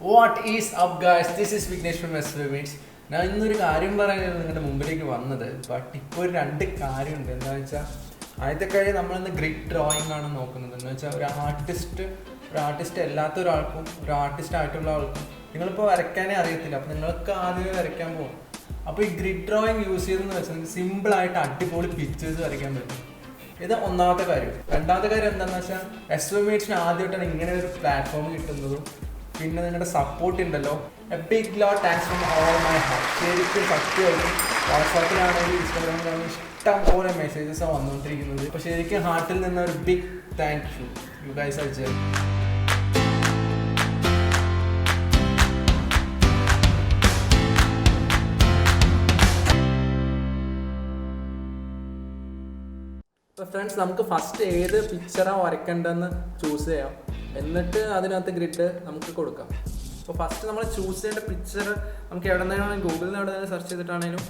What is up guys? This is Vignesh from SWMeets. ഞാൻ ഇന്നൊരു കാര്യം പറയാനാണ് നിങ്ങളുടെ മുമ്പിലേക്ക് വന്നത്. ബട്ട് ഇപ്പോൾ ഒരു രണ്ട് കാര്യമുണ്ട്. എന്താണെന്ന് വെച്ചാൽ ആദ്യത്തെ കാര്യം നമ്മളിന്ന് ഗ്രിഡ് ഡ്രോയിങ് ആണ് നോക്കുന്നത്. എന്ന് വെച്ചാൽ ഒരു ആർട്ടിസ്റ്റ് അല്ലാത്ത ഒരാൾക്കും ഒരു ആർട്ടിസ്റ്റ് ആയിട്ടുള്ള ആൾക്കും നിങ്ങളിപ്പോൾ വരയ്ക്കാനേ അറിയത്തില്ല. അപ്പോൾ നിങ്ങൾക്ക് ആദ്യമേ വരയ്ക്കാൻ പോകും. അപ്പോൾ ഈ ഗ്രിഡ് ഡ്രോയിങ് യൂസ് ചെയ്തെന്ന് വെച്ചാൽ നിങ്ങൾക്ക് സിമ്പിളായിട്ട് അടിപൊളി പിക്ചേഴ്സ് വരയ്ക്കാൻ പറ്റും. ഇത് ഒന്നാമത്തെ കാര്യം. രണ്ടാമത്തെ കാര്യം എന്താണെന്ന് വെച്ചാൽ SWMeetsന് ആദ്യമായിട്ടാണ് ഇങ്ങനെ ഒരു പ്ലാറ്റ്ഫോം കിട്ടുന്നതും പിന്നെ നിങ്ങളുടെ സപ്പോർട്ട് ഉണ്ടല്ലോ. A big lot thanks from all my heart. ശരിക്കും സത്യമായിട്ടും വാട്സാപ്പിലാണെങ്കിൽ ഇൻസ്റ്റാഗ്രാമിലാണെങ്കിൽ ഇഷ്ടം പോലെ മെസ്സേജസാണ് വന്നുകൊണ്ടിരിക്കുന്നത്. അപ്പോൾ ശരിക്കും ഹാർട്ടിൽ നിന്ന് ഒരു big thank you. You guys are gem. അപ്പോൾ ഫ്രണ്ട്സ്, നമുക്ക് ഫസ്റ്റ് ഏത് പിക്ചറാണ് വരയ്ക്കേണ്ടതെന്ന് ചൂസ് ചെയ്യാം. എന്നിട്ട് അതിനകത്ത് ഗ്രിഡ് നമുക്ക് കൊടുക്കാം. അപ്പോൾ ഫസ്റ്റ് നമ്മൾ ചൂസ് ചെയ്യേണ്ട പിക്ചർ നമുക്ക് എവിടെ നിന്നാണെങ്കിലും ഗൂഗിളിൽ നിന്ന് എവിടെ നിന്ന് സെർച്ച് ചെയ്തിട്ടാണെങ്കിലും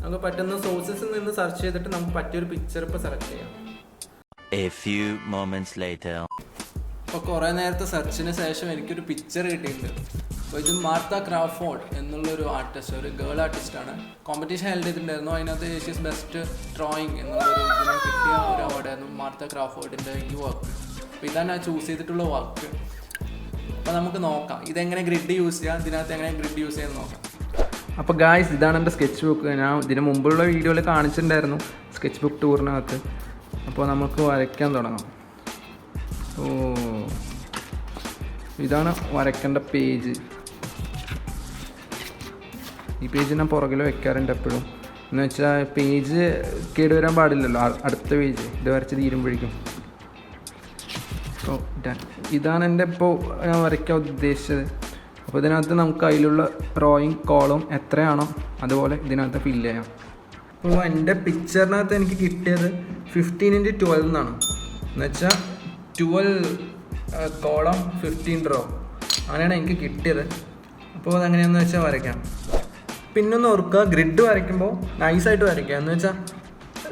നമുക്ക് പറ്റുന്ന സോഴ്സസിൽ നിന്ന് സെർച്ച് ചെയ്തിട്ട് നമുക്ക് പറ്റിയൊരു പിക്ചർ ഇപ്പോൾ സെലക്ട് ചെയ്യാം. അപ്പോൾ കുറേ നേരത്തെ സെർച്ചിന് ശേഷം എനിക്കൊരു പിക്ചർ കിട്ടിയിട്ടുണ്ട്. അപ്പോൾ ഇത് മാർത്ത ക്രാഫോർഡ് എന്നുള്ളൊരു ആർട്ടിസ്റ്റ്, ഒരു ഗേൾ ആർട്ടിസ്റ്റാണ്. കോമ്പറ്റീഷൻ ഹെൽഡ് ചെയ്തിട്ടുണ്ടായിരുന്നു. അതിനകത്ത് ഏഷ്യസ് ബെസ്റ്റ് ഡ്രോയിങ് എന്നുള്ളൊരു ഇതിന് കിട്ടിയ ഒരു അവാർഡായിരുന്നു മാർത്ത ക്രാഫോർഡിൻ്റെ ഈ വർക്ക്. അപ്പോൾ ഇതാണ് ഞാൻ ചൂസ് ചെയ്തിട്ടുള്ള വർക്ക്. അപ്പോൾ നമുക്ക് നോക്കാം ഇതെങ്ങനെ ഗ്രിഡ് യൂസ് ചെയ്യാം, ഇതിനകത്ത് എങ്ങനെ ഗ്രിഡ് യൂസ് ചെയ്യാൻ നോക്കാം. അപ്പോൾ ഗായ്സ്, ഇതാണ് എൻ്റെ സ്കെച്ച് ബുക്ക്. ഞാൻ ഇതിന് മുമ്പുള്ള വീഡിയോയിൽ കാണിച്ചിട്ടുണ്ടായിരുന്നു സ്കെച്ച് ബുക്ക് ടൂറിനകത്ത്. അപ്പോൾ നമുക്ക് വരയ്ക്കാൻ തുടങ്ങാം. ഓ, ഇതാണ് വരയ്ക്കേണ്ട പേജ്. ഈ പേജ് ഞാൻ പുറകിൽ വെക്കാറുണ്ട് എപ്പോഴും. എന്ന് വെച്ചാൽ പേജ് കേടുവരാൻ പാടില്ലല്ലോ, അടുത്ത പേജ് ഇത് വരച്ച് തീരുമ്പോഴേക്കും. അപ്പോൾ ഇതാണ് എൻ്റെ ഇപ്പോൾ ഞാൻ വരയ്ക്കാൻ ഉദ്ദേശിച്ചത്. അപ്പോൾ ഇതിനകത്ത് നമുക്ക് അതിലുള്ള ഡ്രോയിങ് കോളം എത്രയാണോ അതുപോലെ ഇതിനകത്ത് ഫില്ല് ചെയ്യാം. അപ്പോൾ എൻ്റെ പിക്ചറിനകത്ത് എനിക്ക് കിട്ടിയത് 15x12 എന്നാണ്. എന്നുവെച്ചാൽ 12 കോളം 15 റോ അങ്ങനെയാണ് എനിക്ക് കിട്ടിയത്. അപ്പോൾ അതെങ്ങനെയാണെന്ന് വെച്ചാൽ വരയ്ക്കാം. പിന്നൊന്ന് ഓർക്കുക, ഗ്രിഡ് വരയ്ക്കുമ്പോൾ നൈസായിട്ട് വരയ്ക്കുക. എന്ന് വെച്ചാൽ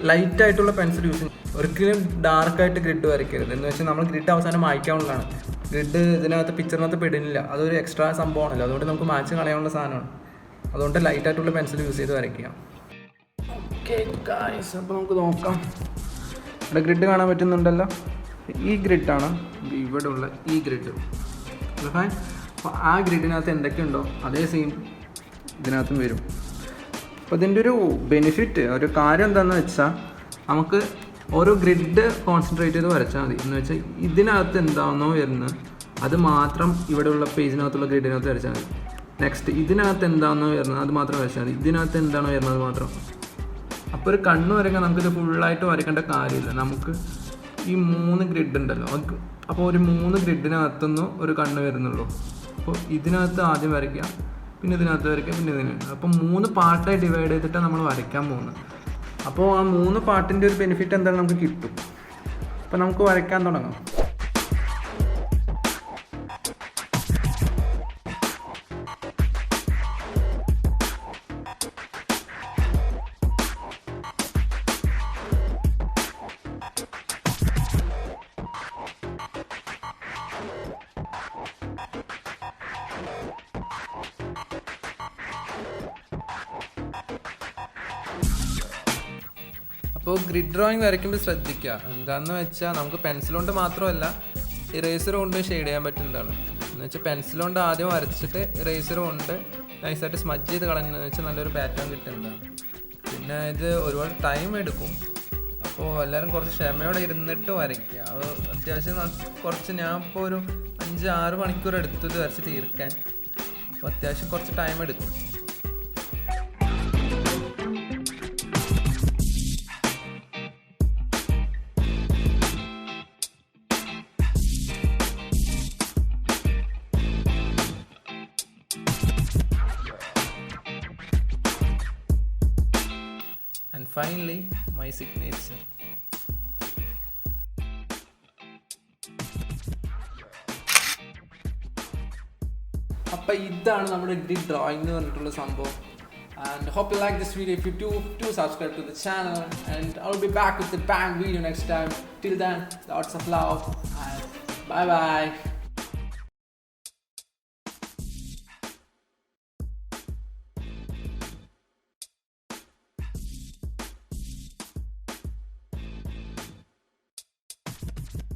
ലൈറ്റായിട്ടുള്ള പെൻസിൽ യൂസ് ചെയ്യും. ഒരിക്കലും ഡാർക്കായിട്ട് ഗ്രിഡ് വരയ്ക്കരുത്. എന്ന് വെച്ചാൽ നമ്മൾ ഗ്രിഡ് അവസാനം മായ്ക്കാനുള്ളതാണ്. ഗ്രിഡ് ഇതിനകത്ത് പിക്ചറിനകത്ത് പെടുന്നില്ല, അതൊരു എക്സ്ട്രാ സംഭവമാണല്ലോ. അതുകൊണ്ട് നമുക്ക് മാച്ച് കളയാനുള്ള സാധനമാണ്. അതുകൊണ്ട് ലൈറ്റായിട്ടുള്ള പെൻസിൽ യൂസ് ചെയ്ത് വരയ്ക്കുക. ഓക്കെ ഗായ്സ്, അപ്പോൾ നമുക്ക് നോക്കാം. ഇവിടെ ഗ്രിഡ് കാണാൻ പറ്റുന്നുണ്ടല്ലോ. ഈ ഗ്രിഡാണ് ഇവിടെ ഉള്ള ഈ ഗ്രിഡ്. അപ്പോൾ ആ ഗ്രിഡിനകത്ത് എന്തൊക്കെയുണ്ടോ അതേ സെയിം ഇതിനകത്തും വരും. അപ്പോൾ ഇതിൻ്റെ ഒരു ബെനിഫിറ്റ്, ഒരു കാര്യം എന്താണെന്ന് വെച്ചാൽ നമുക്ക് ഓരോ ഗ്രിഡ് കോൺസെൻട്രേറ്റ് ചെയ്ത് വരച്ചാൽ മതി. എന്ന് വെച്ചാൽ ഇതിനകത്ത് എന്താണോ വരുന്നത് അത് മാത്രം ഇവിടെയുള്ള പേജിനകത്തുള്ള ഗ്രിഡിനകത്ത് വരച്ചാൽ മതി. നെക്സ്റ്റ് ഇതിനകത്ത് എന്താണോ വരുന്നത് അത് മാത്രം വരച്ചാൽ മതി. ഇതിനകത്ത് എന്താണോ വരുന്നത് അത് മാത്രം. അപ്പോൾ ഒരു കണ്ണ് വരയ്ക്കാൻ നമുക്കിത് ഫുള്ളായിട്ട് വരയ്ക്കേണ്ട കാര്യമില്ല. നമുക്ക് ഈ 3 ഗ്രിഡ് ഉണ്ടല്ലോ, അപ്പോൾ ഒരു 3 ഗ്രിഡിനകത്തുനിന്ന് ഒരു കണ്ണ് വരുന്നുള്ളൂ. അപ്പോൾ ഇതിനകത്ത് ആദ്യം വരയ്ക്കുക, പിന്നെ ഇതിനകത്ത് വരയ്ക്കുക, പിന്നെ ഇതിനകത്ത്. അപ്പോൾ 3 പാർട്ടായി ഡിവൈഡ് ചെയ്തിട്ടാണ് നമ്മൾ വരയ്ക്കാൻ പോകുന്നത്. അപ്പോൾ ആ 3 പാർട്ടിൻ്റെ ഒരു ബെനിഫിറ്റ് എന്തായാലും നമുക്ക് കിട്ടും. അപ്പോൾ നമുക്ക് വരയ്ക്കാൻ തുടങ്ങാം. അപ്പോൾ ഗ്രിഡ് ഡ്രോയിങ് വരയ്ക്കുമ്പോൾ ശ്രദ്ധിക്കുക എന്താണെന്ന് വെച്ചാൽ നമുക്ക് പെൻസിൽ കൊണ്ട് മാത്രമല്ല ഇറേസർ കൊണ്ട് ഷെയ്ഡ് ചെയ്യാൻ പറ്റുന്നതാണ്. എന്ന് വെച്ചാൽ പെൻസിൽ കൊണ്ട് ആദ്യം വരച്ചിട്ട് ഇറേസർ കൊണ്ട് നൈസായിട്ട് സ്മജ് ചെയ്ത് കളഞ്ഞെന്ന് വെച്ചാൽ നല്ലൊരു പാറ്റേൺ കിട്ടുന്നതാണ്. പിന്നെ ഇത് ഒരുപാട് ടൈം എടുക്കും. അപ്പോൾ എല്ലാവരും കുറച്ച് ക്ഷമയോടെ ഇരുന്നിട്ട് വരയ്ക്കുക. അത് അത്യാവശ്യം കുറച്ച്, ഞാൻ ഇപ്പോൾ ഒരു 5-6 മണിക്കൂർ എടുത്തത് വരച്ച് തീർക്കാൻ. അപ്പോൾ അത്യാവശ്യം കുറച്ച് ടൈം എടുക്കും. And finally, my signature. അപ്പോൾ ഇതാണ് നമ്മുടെ ഗ്രിഡ് ഡ്രോയിങ് എന്ന് പറഞ്ഞിട്ടുള്ള സംഭവം. And hope you like this video. If you do subscribe to the channel, and I'll be back with the bang video next time. Till then, lots of love and bye bye.